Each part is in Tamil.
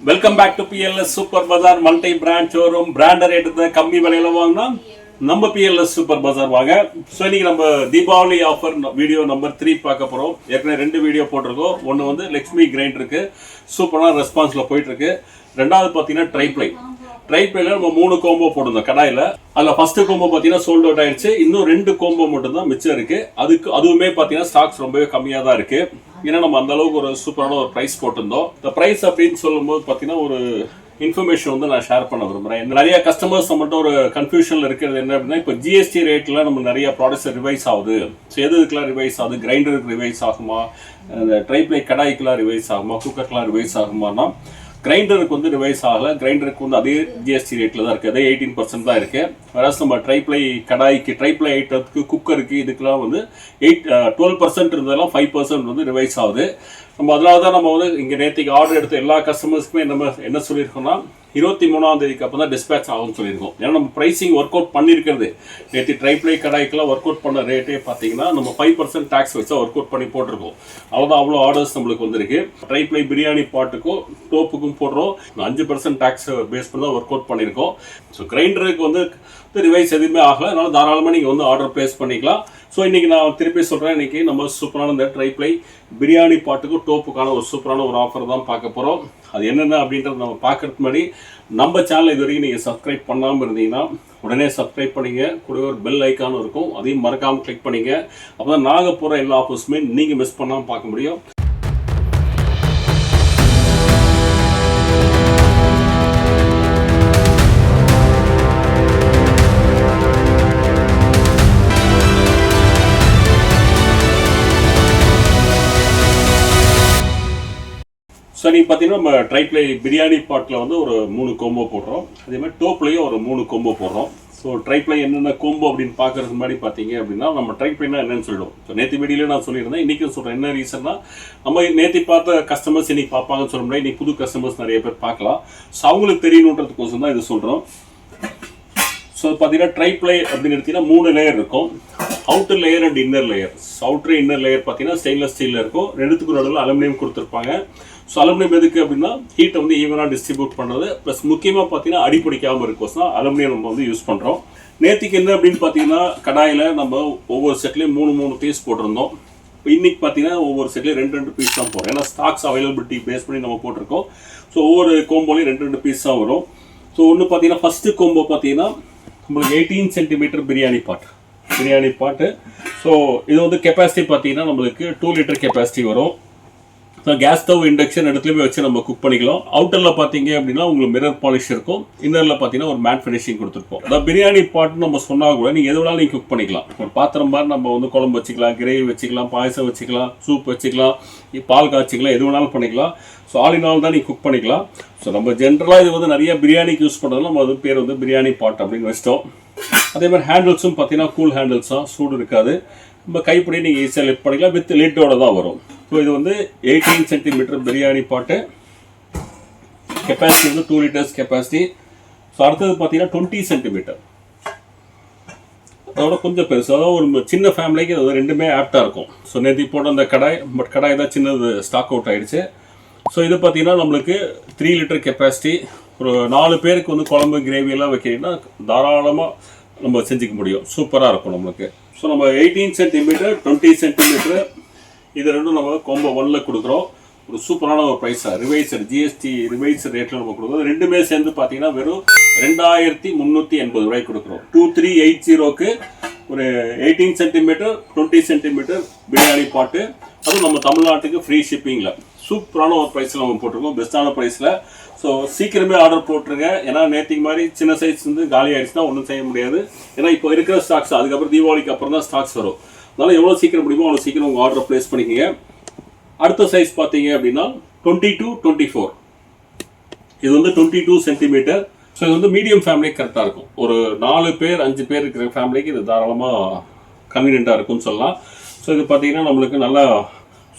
Welcome back to BLS super bazaar multi brand showroom. பிராண்டர் எடுத்து கம்மி விலையில வாங்கினா நம்ம பிஎல்எஸ் சூப்பர் பஜார் வாங்க. ஸோ இன்னைக்கு நம்ம தீபாவளி ஆஃபர் வீடியோ நம்பர் 3 பார்க்க போகிறோம். ஏற்கனவே 2 வீடியோ போட்டிருக்கோம். ஒன்று வந்து லக்ஷ்மி கிரைண்டருக்கு சூப்பரான ரெஸ்பான்ஸில் போயிட்டு இருக்கு. ரெண்டாவது பார்த்தீங்கன்னா ட்ரைப்ளைல நம்ம 3 கோம்போ போட்டிருந்தோம் கடாயில். அதில் ஃபர்ஸ்ட் கோம்போ பார்த்தீங்கன்னா சோல்ட் அவுட் ஆயிடுச்சு. இன்னும் 2 கோம்போ மட்டும் தான் மிச்சம் இருக்கு. அதுவுமே பார்த்தீங்கன்னா ஸ்டாக்ஸ் ரொம்பவே கம்மியாக தான் இருக்கு. ஏன்னா நம்ம அந்த அளவுக்கு ஒரு சூப்பரான ஒரு ப்ரைஸ் போட்டிருந்தோம். இந்த ப்ரைஸ் அப்படின்னு சொல்லும்போது பார்த்தீங்கன்னா ஒரு இன்ஃபர்மேஷன் வந்து நான் ஷேர் பண்ண விரும்புகிறேன். நிறைய கஸ்டமர்ஸ் மட்டும் ஒரு கன்ஃபியூஷனில் இருக்கிறது என்ன அப்படின்னா, இப்போ ஜிஎஸ்டி ரேட்டில் நம்ம நிறைய ப்ராடக்ட்ஸ் ரிவைஸ் ஆகுது. ஸோ எதுக்கெல்லாம் ரிவைஸ் ஆகுது? கிரைண்டருக்கு ரிவைஸ் ஆகுமா, அந்த ட்ரைப்ளை கடாய்க்கெல்லாம் ரிவைஸ் ஆகுமா, குக்கருக்கெல்லாம் ரிவைஸ் ஆகுமானா கிரைண்டருக்கு வந்து ரிவைஸ் ஆகலை. கிரைண்டருக்கு வந்து அதே ஜிஎஸ்டி ரேட்டில் தான் இருக்குது. அதே 18% தான் இருக்குது. வேறு நம்ம ட்ரைப்ளை கடாய்க்கு, ட்ரைப்ளை ஐட்டத்துக்கு, குக்கருக்கு இதுக்கெல்லாம் வந்து 12% இருந்ததெல்லாம் 5% வந்து ரிவைஸ் ஆகுது. நம்ம அதனால தான் நம்ம வந்து இங்கே நேற்றுக்கு ஆர்டர் எடுத்த எல்லா கஸ்டமர்ஸ்க்குமே நம்ம என்ன சொல்லியிருக்கோம்னா 23ஆம் தேதிக்கு அப்போ தான் டிஸ்பேச் ஆகும்னு சொல்லியிருக்கோம். ஏன்னா நம்ம ப்ரைஸிங் ஒர்க் அவுட் பண்ணியிருக்கிறது நேற்று ட்ரைப்ளை கடாய்க்கெல்லாம் ஒர்க் அவுட் பண்ண ரேட்டே பார்த்தீங்கன்னா நம்ம 5% டேக்ஸ் வச்சா ஒர்க் அவுட் பண்ணி போட்டிருக்கோம். அவ்வளோ ஆர்டர்ஸ் நம்மளுக்கு வந்திருக்கு. ட்ரைப்ளை பிரியாணி பாட்டுக்கும் டோப்புக்கும் போடுறோம் 5% டேக்ஸ் பேஸ் பண்ணி தான் ஒர்க் அவுட் பண்ணியிருக்கோம். ஸோ கிரைண்டருக்கு வந்து ரிவைஸ் எதுவுமே ஆகலை. அதனால தாராளமாக நீங்கள் வந்து ஆர்டர் பிளேஸ் பண்ணிக்கலாம். ஸோ இன்றைக்கி நான் திருப்பி சொல்கிறேன், இன்றைக்கி நம்ம சூப்பரான இந்த ட்ரைப்ளை பிரியாணி பாட்டுக்கும் டோப்புக்கான ஒரு சூப்பரான ஒரு ஆஃபர் தான் பார்க்க போகிறோம். அது என்னென்ன அப்படின்றத நம்ம பார்க்கறதுக்கு முன்னாடி நம்ம சேனல் இது வரைக்கும் நீங்கள் சப்ஸ்கிரைப் பண்ணாமல் இருந்தீங்கன்னா உடனே சப்ஸ்கிரைப் பண்ணிங்க. கூட ஒரு பெல் ஐக்கானும் இருக்கும், அதையும் மறக்காமல் கிளிக் பண்ணிங்க. அப்போ தான் நாங்கள் போகிற எல்லா ஆஃபர்ஸுமே நீங்கள் மிஸ் பண்ணாமல் பார்க்க முடியும். ஸோ நீங்கள் பார்த்தீங்கன்னா நம்ம ட்ரைப்ளை பிரியாணி பாட்டில் வந்து ஒரு 3 கோம்போ போடுறோம். அதே மாதிரி டோப்லையும் ஒரு 3 கோம்போ போடுறோம். ஸோ ட்ரைப்ளை என்னென்ன கோம்போ அப்படின்னு பார்க்கறதுக்கு முன்னாடி பார்த்தீங்க அப்படின்னா நம்ம ட்ரைப்ளைனா என்னன்னு சொல்லிடுவோம். ஸோ நேற்று வீடியோவில் நான் சொல்லியிருந்தேன், இன்றைக்கும் சொல்கிறேன். என்ன ரீசன்னா, நம்ம நேற்று பார்த்த கஸ்டமர்ஸ் இன்றைக்கி பார்ப்பாங்கன்னு சொல்ல முடியாது. இன்றைக்கி புது கஸ்டமர்ஸ் நிறைய பேர் பார்க்கலாம். ஸோ அவங்களுக்கு தெரியணுன்றதுக்கோசம் தான் இது சொல்கிறோம். ஸோ பார்த்தீங்கன்னா ட்ரைப்ளை அப்படின்னு எடுத்தீங்கன்னா 3 லேயர் இருக்கும். Outer layer and inner layer. Outer inner layer பார்த்தீங்கன்னா ஸ்டெயின்லெஸ் ஸ்டீலில் இருக்கும். ரெண்டுத்துக்கு நடுவில் அலுமினியம் கொடுத்துருப்பாங்க. ஸோ அலுமினியம் எதுக்கு அப்படின்னா ஹீட்டை வந்து ஈவனாக டிஸ்ட்ரிபியூட் பண்ணுறது, ப்ளஸ் முக்கியமாக பார்த்தீங்கன்னா அடிப்பிடிக்காமல் இருக்கோம். அலுமினியம் நம்ம வந்து யூஸ் பண்ணுறோம். நேற்றுக்கு என்ன அப்படின்னு பார்த்தீங்கன்னா கடாயில் நம்ம ஒவ்வொரு செட்லேயும் 3 பீஸ் போட்டிருந்தோம். இன்னைக்கு பார்த்தீங்கன்னா ஒவ்வொரு செட்லேயும் 2 பீஸ் தான் போடுறோம். ஏன்னா ஸ்டாக்ஸ் அவைலபிலிட்டி பேஸ் பண்ணி நம்ம போட்டிருக்கோம். ஸோ ஒவ்வொரு கோம்போலையும் 2 பீஸ் தான் வரும். ஸோ ஒன்று பார்த்தீங்கன்னா ஃபஸ்ட்டு கோம்போ பார்த்தீங்கன்னா நம்மளுக்கு 18 சென்டிமீட்டர் பிரியாணி பாட்டு. ஸோ இது வந்து கெப்பாசிட்டி பார்த்தீங்கன்னா நம்மளுக்கு 2 லிட்டர் கெப்பாசிட்டி வரும். ஸோ கேஸ் ஸ்டவ், இண்டக்ஷன் இடத்துலையுமே வச்சு நம்ம குக் பண்ணிக்கலாம். அவுட்டரில் பார்த்தீங்க அப்படின்னா உங்களுக்கு மிரர் பாலிஷ் இருக்கும். இன்னரில் பார்த்தீங்கன்னா ஒரு மேட் ஃபினிஷிங் கொடுத்துருப்போம். அதாவது பிரியாணி பாட்டு நம்ம சொன்னால் கூட நீங்கள் எது வேணாலும் நீங்கள் குக் பண்ணிக்கலாம். ஒரு பாத்திரம் மாதிரி நம்ம வந்து குழம்பு வச்சுக்கலாம், கிரேவி வச்சுக்கலாம், பாயசம் வச்சுக்கலாம், சூப் வச்சுக்கலாம், பால் காய்ச்சிக்கலாம், எது வேணாலும் பண்ணிக்கலாம். ஸோ ஆல் இன் ஆல் தான் நீங்கள் குக் பண்ணிக்கலாம். ஸோ நம்ம ஜென்ரலாக இது வந்து நிறைய பிரியாணிக்கு யூஸ் பண்ணுறதுல நம்ம அது பேர் வந்து பிரியாணி பாட் அப்படின்னு வச்சிட்டோம். அதே மாதிரி ஹேண்டில்ஸும் பார்த்தீங்கன்னா கூல் ஹேண்டில்ஸ் தான், சூடு இருக்காது. நம்ம கைப்படி நீங்கள் ஈஸியாக லிட் பண்ணிக்கலாம். வித் லிட்டோட தான் வரும். ஸோ இது வந்து 18 சென்டிமீட்டர் பிரியாணி பாட்டு. கெப்பாசிட்டி வந்து 2 லிட்டர்ஸ் கெப்பாசிட்டி. ஸோ அடுத்தது பார்த்தீங்கன்னா 20 சென்டிமீட்டர். அதோட கொஞ்சம் பெருசு. அதாவது ஒரு சின்ன ஃபேமிலிக்கு அது ரெண்டுமே ஆப்டாக இருக்கும். ஸோ நேற்று போட்ட அந்த கடாய் தான் சின்னது ஸ்டாக் அவுட் ஆகிடுச்சு. ஸோ இது பார்த்தீங்கன்னா நம்மளுக்கு 3 லிட்டர் கெப்பாசிட்டி. ஒரு 4 பேருக்கு வந்து குழம்பு கிரேவியெல்லாம் வைக்கிறீங்கன்னா தாராளமாக நம்ம செஞ்சுக்க முடியும். சூப்பராக இருக்கும் நம்மளுக்கு. ஸோ நம்ம 18 சென்டிமீட்டர் 20 சென்டிமீட்டர் இது ரெண்டும் நம்ம கோம்போ 1ல் கொடுக்குறோம். ஒரு சூப்பரான ஒரு ப்ரைஸாக ரிவைசர் ஜிஎஸ்டி ரிவைசர் ரேட்டில் நம்ம கொடுக்குறோம். ரெண்டுமே சேர்ந்து பார்த்தீங்கன்னா வெறும் 2380 ரூபாய்க்கு கொடுக்குறோம். 2380க்கு ஒரு 18 சென்டிமீட்டர் 20 சென்டிமீட்டர் பிரியாணி பாட்டு. அதுவும் நம்ம தமிழ்நாட்டுக்கு ஃப்ரீ ஷிப்பிங்கில் சூப்பரான ஒரு ப்ரைஸில் நம்ம போட்டிருக்கோம், பெஸ்ட்டான ப்ரைஸில். ஸோ சீக்கிரமே ஆர்டர் போட்டுருங்க. ஏன்னா நேற்றுக்கு மாதிரி சின்ன சைஸ் வந்து காலி ஆகிடுச்சுன்னா ஒன்றும் செய்ய முடியாது. ஏன்னா இப்போ இருக்கிற ஸ்டாக்ஸ் அதுக்கப்புறம் தீபாவளிக்கு அப்புறம் தான் ஸ்டாக்ஸ் வரும். அதனால் எவ்வளோ சீக்கிரம் முடியுமோ அவ்வளோ சீக்கிரம் உங்கள் ஆர்டர் ப்ளேஸ் பண்ணிக்கோங்க. அடுத்த சைஸ் பார்த்தீங்க அப்படின்னா 22-24. இது வந்து 22 சென்டிமீட்டர். ஸோ இது வந்து மீடியம் ஃபேமிலிக்கு கரெக்டாக இருக்கும். ஒரு 4 பேர் 5 பேர் இருக்கிற ஃபேமிலிக்கு இது தாராளமாக கன்வீனியண்ட்டாக இருக்கும்னு சொல்லலாம். ஸோ இது பார்த்தீங்கன்னா நம்மளுக்கு நல்லா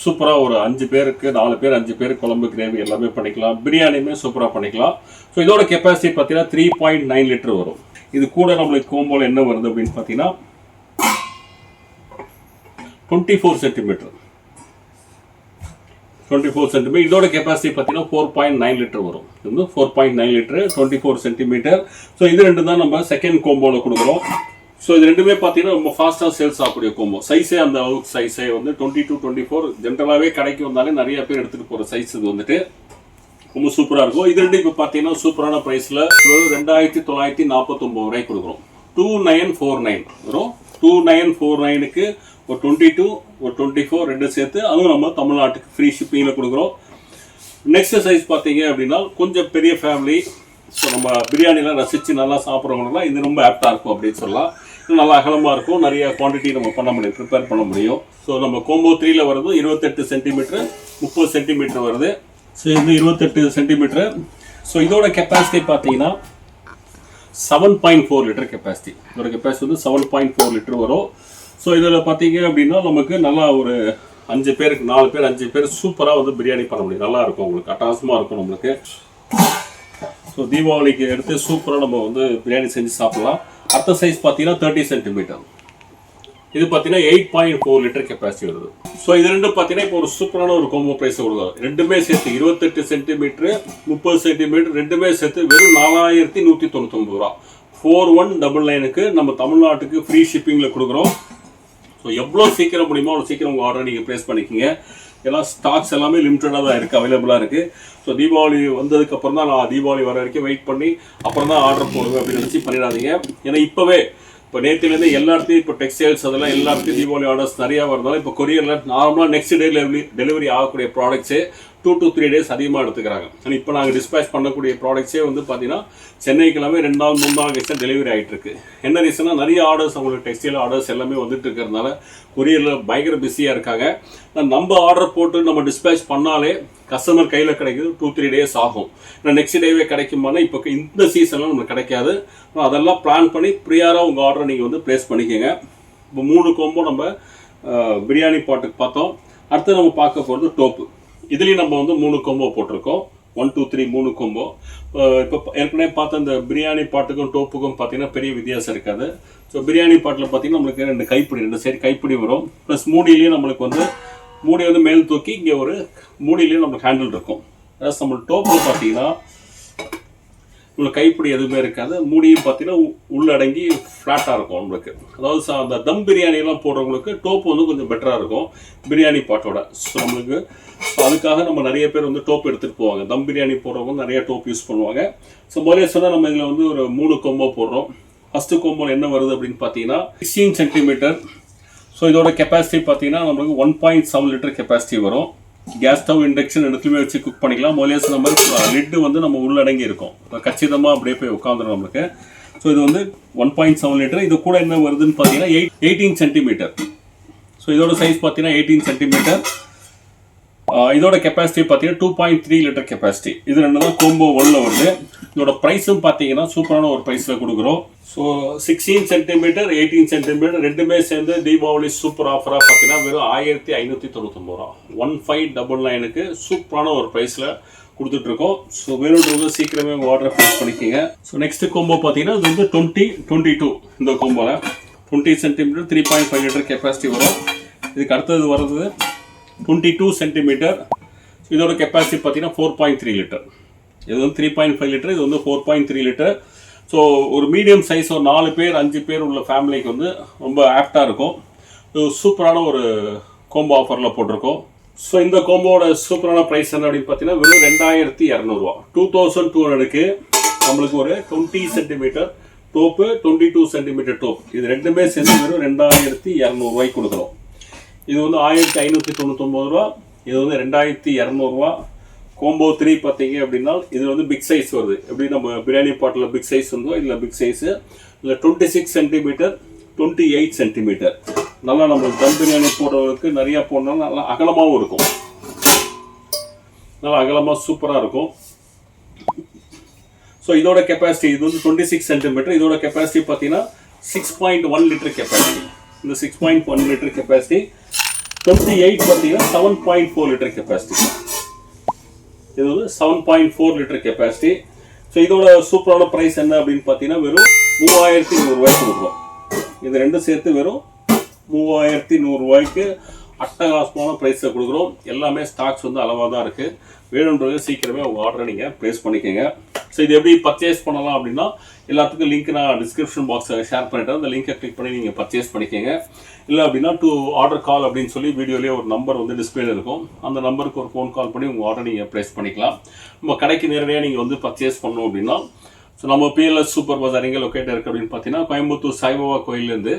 சூப்பராக ஒரு 5 பேருக்கு 4 பேர் 5 பேர் குழம்பு கிரேவி எல்லாமே பண்ணிக்கலாம். பிரியாணியுமே சூப்பராக பண்ணிக்கலாம். ஸோ இதோட கெப்பாசிட்டி பார்த்தீங்கன்னா 3.9 லிட்டர் வரும். இது கூட நம்மளுக்கு கோம்போல என்ன வருது அப்படின்னு பார்த்தீங்கன்னா 24 சென்டிமீட்டர். 24 சென்டிமீட்டர். இதோட கெப்பாசிட்டி பார்த்தீங்கன்னா 4.9 லிட்டர் வரும். இது வந்து 4.9 லிட்டர் 24 சென்டிமீட்டர். ஸோ இது ரெண்டு தான் நம்ம செகண்ட் கோம்போவில் கொடுக்குறோம். ஸோ இது ரெண்டுமே பார்த்தீங்கன்னா ரொம்ப ஃபாஸ்ட்டாக சேல்ஸ் ஆகக்கூடிய கோம்போ. சைஸே அந்த அளவுக்கு சைஸே வந்து 22-24 ஜென்ரலாகவே கடைக்கு வந்தாலே நிறைய பேர் எடுத்துகிட்டு போகிற சைஸ் இது வந்துட்டு ரொம்ப சூப்பராக இருக்கும். இது ரெண்டு இப்போ பார்த்தீங்கன்னா சூப்பரான ப்ரைஸில் 2949 ரூபாய்க்கு கொடுக்குறோம். 2949 வரும். 2949க்கு ஒரு 22 ஒரு 24 ரெண்டு சேர்த்து அதுவும் நம்ம தமிழ்நாட்டுக்கு ஃப்ரீ ஷிப்பிங்கில் கொடுக்குறோம். நெக்ஸ்ட் சைஸ் பார்த்தீங்க அப்படின்னா கொஞ்சம் பெரிய ஃபேமிலி, ஸோ நம்ம பிரியாணிலாம் ரசித்து நல்லா சாப்பிட்றவங்கலாம் இது ரொம்ப ஆப்டாக இருக்கும் அப்படின்னு சொல்லலாம். இது நல்லா அகலமாக இருக்கும், நிறைய குவான்டிட்டி நம்ம பண்ண முடியும், ப்ரிப்பேர் பண்ண முடியும். ஸோ நம்ம கோம்போ 3ல வருது 28 சென்டிமீட்டர் 30 சென்டிமீட்டர் வருது. ஸோ இது 28 சென்டிமீட்டர். ஸோ இதோட கெப்பாசிட்டி பார்த்தீங்கன்னா 7.4 லிட்டர் கெப்பாசிட்டி. இதோட கெப்பாசிட்டி வந்து 7.4 லிட்டர் வரும். ஸோ இதில் பார்த்தீங்க அப்படின்னா நமக்கு நல்லா ஒரு 5 பேருக்கு 4 பேர் 5 பேர் சூப்பராக வந்து பிரியாணி பண்ண முடியும். நல்லா இருக்கும், உங்களுக்கு அட்டகாசமாக இருக்கும் நம்மளுக்கு. ஸோ தீபாவளிக்கு எடுத்து சூப்பராக நம்ம வந்து பிரியாணி செஞ்சு சாப்பிடலாம். அடுத்த சைஸ் பார்த்தீங்கன்னா 30 சென்டிமீட்டர். இது பார்த்தீங்கன்னா 8.4 லிட்டர் கெப்பாசிட்டி வருது. ஸோ இது ரெண்டும் பார்த்தீங்கன்னா இப்போ ஒரு சூப்பரான ஒரு கோம்போ ப்ரைஸ் கொடுக்குறோம். ரெண்டுமே சேர்த்து 28 சென்டிமீட்டர் 30 சென்டிமீட்டர் ரெண்டுமே சேர்த்து வெறும் 4199 ரூபா. 4199க்கு நம்ம தமிழ்நாட்டுக்கு ஃப்ரீ ஷிப்பிங்கில் கொடுக்குறோம். ஸோ எவ்வளோ சீக்கிரம் முடியுமோ அவ்வளோ சீக்கிரம் உங்கள் ஆர்டரை நீங்கள் ப்ளேஸ் பண்ணிக்கிங்க. ஏன்னா ஸ்டாக்ஸ் எல்லாமே லிமிட்டடாக தான் இருக்குது, அவைலபிளாக இருக்குது. ஸோ தீபாவளி வந்ததுக்கப்புறம் தான் நான் தீபாவளி வர வரைக்கும் வெயிட் பண்ணி அப்புறம் தான் ஆர்டர் போடுவேன் அப்படின்னு நினச்சி பண்ணிடாதீங்க. ஏன்னா இப்போவே இப்போ நேற்றுலேருந்து எல்லா இடத்தையும் இப்போ டெக்ஸ்டைல்ஸ் அதெல்லாம் எல்லா இடத்தையும் தீபாவளி ஆர்டர்ஸ் நிறையா வரதால இப்போ கொரியரில் நார்மலாக நெக்ஸ்ட் டே டெலிவரி ஆகக்கூடிய ப்ராடக்ட்ஸே 2 to 3 days அதிகமாக எடுத்துக்கிறாங்க. ஆனால் இப்போ நாங்கள் டிஸ்பேச் பண்ணக்கூடிய ப்ராடக்ட்ஸே வந்து பார்த்தீங்கன்னா சென்னைக்கு எல்லாமே 2 நாள் 3 நாள் கழிச்சு டெலிவரி ஆகிட்டு இருக்கு. என்ன ரீசனா நிறைய ஆர்டர்ஸ் அவங்களுக்கு டெக்ஸ்டைல் ஆர்டர்ஸ் எல்லாமே வந்துட்டு இருக்கிறதுனால கொரியரில் பயங்கர பிஸியாக இருக்காங்க. நம்ம ஆர்டர் போட்டு நம்ம டிஸ்பேச் பண்ணாலே கஸ்டமர் கையில் கிடைக்குது 2-3 days ஆகும். ஏன்னா நெக்ஸ்ட் டேவே கிடைக்குமானா இப்போ இந்த சீசன்லாம் நம்மளுக்கு கிடைக்காது. அதெல்லாம் பிளான் பண்ணி ப்ரியாராக உங்கள் ஆர்டரை நீங்கள் வந்து ப்ளேஸ் பண்ணிக்கோங்க. இப்போ 3 கோம்போ நம்ம பிரியாணி பாட்டுக்கு பார்த்தோம். அடுத்து நம்ம பார்க்க போகிறது டோப்பு. இதுலேயும் நம்ம வந்து 3 கோம்போ போட்டிருக்கோம். 1 2 3 3 கோம்போ. இப்போ ஏற்கனவே பார்த்த இந்த பிரியாணி பாட்டுக்கும் டோப்புக்கும் பார்த்தீங்கன்னா பெரிய வித்தியாசம் இருக்காது. ஸோ பிரியாணி பாட்டில் பார்த்தீங்கன்னா நம்மளுக்கு 2 கைப்பிடி 2 சைடு கைப்பிடி வரும். ப்ளஸ் மூடியிலையும் நம்மளுக்கு வந்து மூடி வந்து மேல் தூக்கி இங்கே ஒரு மூடியிலையும் நம்மளுக்கு ஹேண்டில் இருக்கும். அதாவது நம்ம டோப்பில் பார்த்தீங்கன்னா உங்களுக்கு கைப்பிடி எதுவுமே இருக்காது. மூடியும் பார்த்தீங்கன்னா உள்ளடங்கி ஃப்ளாட்டாக இருக்கும் நம்மளுக்கு. அதாவது அந்த தம் பிரியாணிலாம் போடுறவங்களுக்கு டோப்பு வந்து கொஞ்சம் பெட்டராக இருக்கும் பிரியாணி பாட்டோட. ஸோ நம்மளுக்கு அதுக்காக நம்ம நிறைய பேர் வந்து டோப் எடுத்துகிட்டு போவாங்க. தம் பிரியாணி போடுறவங்க நிறைய டோப் யூஸ் பண்ணுவாங்க. ஸோ முதல்ல சொன்னால் நம்ம இதில் வந்து ஒரு 3 கோம்போ போடுறோம். ஃபஸ்ட்டு கோம்போவில் என்ன வருது அப்படின்னு பார்த்தீங்கன்னா 16 சென்டிமீட்டர். ஸோ இதோட கெப்பாசிட்டி பார்த்தீங்கன்னா நம்மளுக்கு 1.7 லிட்டர் கெப்பாசிட்டி வரும். கேஸ் ஸ்டவ் இண்டக்ஷன் எடுத்துமே வச்சு குக் பண்ணிக்கலாம். முதல்ல சொன்ன மாதிரி லிட்டு வந்து நம்ம உள்ளடங்கி இருக்கும், கச்சிதமாக அப்படியே போய் உட்காந்துடும் நம்மளுக்கு. ஸோ இது வந்து 1.7 லிட்டர். இது கூட என்ன வருதுன்னு பார்த்தீங்கன்னா 18 சென்டிமீட்டர். ஸோ இதோட சைஸ் பார்த்தீங்கன்னா 18 சென்டிமீட்டர். இதோட கெப்பாசிட்டி பார்த்தீங்கன்னா 2.3 லிட்டர் கெப்பாசிட்டி. இது ரெண்டு தான் கோம்போ 1ல வருது. இதோட ப்ரைஸும் பார்த்தீங்கன்னா சூப்பரான ஒரு ப்ரைஸில் கொடுக்குறோம். ஸோ 16 சென்டிமீட்டர் 18 சென்டிமீட்டர் ரெண்டுமே சேர்ந்து தீபாவளி சூப்பர் ஆஃபராக பார்த்தீங்கன்னா வெறும் 1599 ரூபா. 1599க்கு சூப்பரான ஒரு ப்ரைஸில் கொடுத்துட்ருக்கோம். ஸோ வேணுன்றது சீக்கிரமே உங்கள் ஆர்டரை ப்ளேஸ் பண்ணிக்கோங்க. ஸோ நெக்ஸ்ட் கோம்போ பார்த்தீங்கன்னா இது வந்து 20-22. இந்த கோம்போவில் 20 சென்டிமீட்டர் 3.5 லிட்டர் கெப்பாசிட்டி வரும். இதுக்கு அடுத்தது வர்றது 22 சென்டிமீட்டர். இதோட கெப்பாசிட்டி பார்த்தீங்கன்னா 4.3 லிட்டர். இது வந்து 3.5 லிட்டர், இது வந்து 4.3 லிட்டர். ஸோ ஒரு மீடியம் சைஸ் ஒரு 4 பேர் 5 பேர் உள்ள ஃபேமிலிக்கு வந்து ரொம்ப ஆப்டாக இருக்கும். சூப்பரான ஒரு கோம்போ ஆஃபரில் போட்டிருக்கோம். ஸோ இந்த கோம்போட சூப்பரான ப்ரைஸ் என்ன அப்படின்னு பார்த்தீங்கன்னா வெறும் 2200 ரூபா. 2200க்கு நம்மளுக்கு ஒரு 20 சென்டிமீட்டர் டோப்பு 22 சென்டிமீட்டர் டோப் இது ரெண்டுமே சேர்ந்து வெறும் 2200 ரூபாய்க்கு கொடுக்குறோம். இது வந்து 1599 ரூபா. இது வந்து 2200 ரூபா. கோம்போ 3 பார்த்தீங்க அப்படின்னா இது வந்து பிக் சைஸ் வருது. எப்படி நம்ம பிரியாணி பாட்டில் பிக் சைஸ் வந்தோ இதில் பிக் சைஸு. இதில் 26 சென்டிமீட்டர் 28 சென்டிமீட்டர். நல்லா நம்ம தம் பிரியாணி போடுறவங்களுக்கு நிறையா போடனாலும் நல்லா அகலமாகவும் இருக்கும். நல்லா அகலமாக சூப்பராக இருக்கும். ஸோ இதோட கெப்பாசிட்டி இது வந்து 26 சென்டிமீட்டர். இதோட கெப்பாசிட்டி பார்த்தீங்கன்னா 6.1 லிட்டர் கெப்பாசிட்டி. இந்த 6.1 லிட்டர் கெப்பாசிட்டி. 28 பார்த்தீங்கன்னா 7.4 லிட்டர் கெப்பாசிட்டி. இது வந்து 7.4 லிட்டர் கெப்பாசிட்டி. ஸோ இதோட சூப்பரான ப்ரைஸ் என்ன அப்படின்னு பார்த்தீங்கன்னா வெறும் 3100 ரூபாய்க்கு கொடுக்குறோம். இது ரெண்டும் சேர்த்து வெறும் 3100 ரூபாய்க்கு அட்டகாசமான ப்ரைஸில் கொடுக்குறோம். எல்லாமே ஸ்டாக்ஸ் வந்து அளவாக தான் இருக்குது. வேணுன்றது சீக்கிரமே உங்கள் ஆர்டரை நீங்கள் ப்ளேஸ் பண்ணிக்கோங்க. ஸோ இது எப்படி பர்ச்சேஸ் பண்ணலாம் அப்படின்னா எல்லாத்துக்கும் லிங்க் நான் டிஸ்கிரிப்ஷன் பாக்ஸில் ஷேர் பண்ணிட்டேன். அந்த லிங்கை கிளிக் பண்ணி நீங்கள் பர்ச்சேஸ் பண்ணிக்கோங்க. இல்லை அப்படின்னா டு ஆர்டர் கால் அப்படின்னு சொல்லி வீடியோலேயே ஒரு நம்பர் வந்து டிஸ்பிளேல இருக்கும். அந்த நம்பருக்கு ஒரு ஃபோன் கால் பண்ணி உங்கள் ஆர்டர் நீங்கள் ப்ளேஸ் பண்ணிக்கலாம். நம்ம கடைக்கு நேரடியாக நீங்கள் வந்து பர்ச்சேஸ் பண்ணணும் அப்படின்னா ஸோ நம்ம பிஎல்எஸ் சூப்பர் பஜார் எங்கே லொக்கேட் இருக்குது அப்படின்னு பார்த்தீங்கன்னா கோயம்புத்தூர் சாய்பாபா கோயிலேருந்து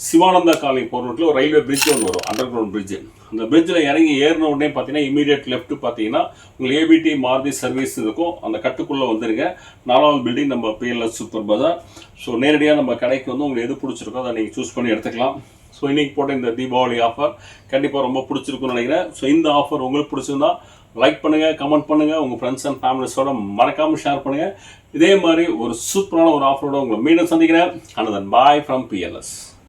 சிவானந்தா காலனி போகிற ரோட்டில் ஒரு ரயில்வே பிரிட்ஜ் ஒன்று வரும், அண்டர் கிரவுண்ட் பிரிட்ஜ். அந்த பிரிட்ஜில் இறங்கி ஏறின உடனே பார்த்தீங்கன்னா இமீடியட் லெஃப்ட் பார்த்தீங்கன்னா உங்களுக்கு ஏபிடி மாருதி சர்வீஸ் இருக்கும். அந்த கட்டுக்குள்ளே வந்துருங்க. 4வது பில்டிங் நம்ம பிஎல்எஸ் சூப்பர் பஜார். ஸோ நேரடியாக நம்ம கடைக்கு வந்து உங்களுக்கு எது பிடிச்சிருக்கோ அதை நீங்கள் சூஸ் பண்ணி எடுத்துக்கலாம். ஸோ இன்றைக்கி போட்ட இந்த தீபாவளி ஆஃபர் கண்டிப்பாக ரொம்ப பிடிச்சிருக்குன்னு நினைக்கிறேன். ஸோ இந்த ஆஃபர் உங்களுக்கு பிடிச்சிருந்தா லைக் பண்ணுங்கள், கமெண்ட் பண்ணுங்கள், உங்கள் ஃப்ரெண்ட்ஸ் அண்ட் ஃபேமிலிஸோட மறக்காமல் ஷேர் பண்ணுங்கள். இதே மாதிரி ஒரு சூப்பரான ஒரு ஆஃபரோட உங்களை மீண்டும் சந்திக்கிறேன். And then bye from BLS.